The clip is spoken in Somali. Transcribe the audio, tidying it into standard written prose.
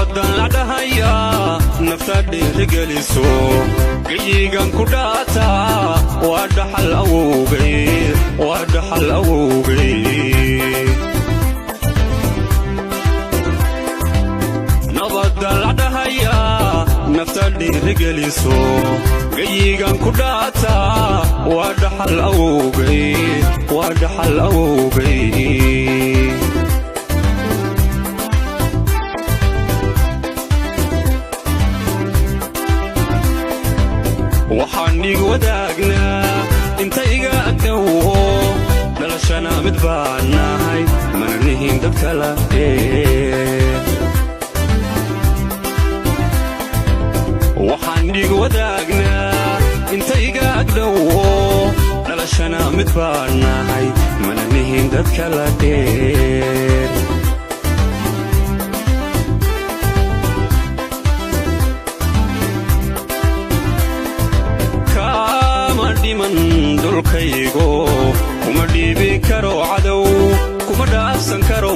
nabadan la dhahaya nafta dhiirigeliso geyigan ku dhaata waa dhaxal awowgay nabadan la dhahaya nafta dhiirigeliso geyigan ku dhaata waa dhaxal awowgay waxaan igu wadaagnaa inta iga agdhowo dhalashana mid baan nahay mana nihin dad kala waxaan igu wadaagnaa inta iga agdhowo dhalashana mid baan nahay mana nihin dad kala dheer dulkaygo kuma dhiibi karo cadow kuma dhaafsan karo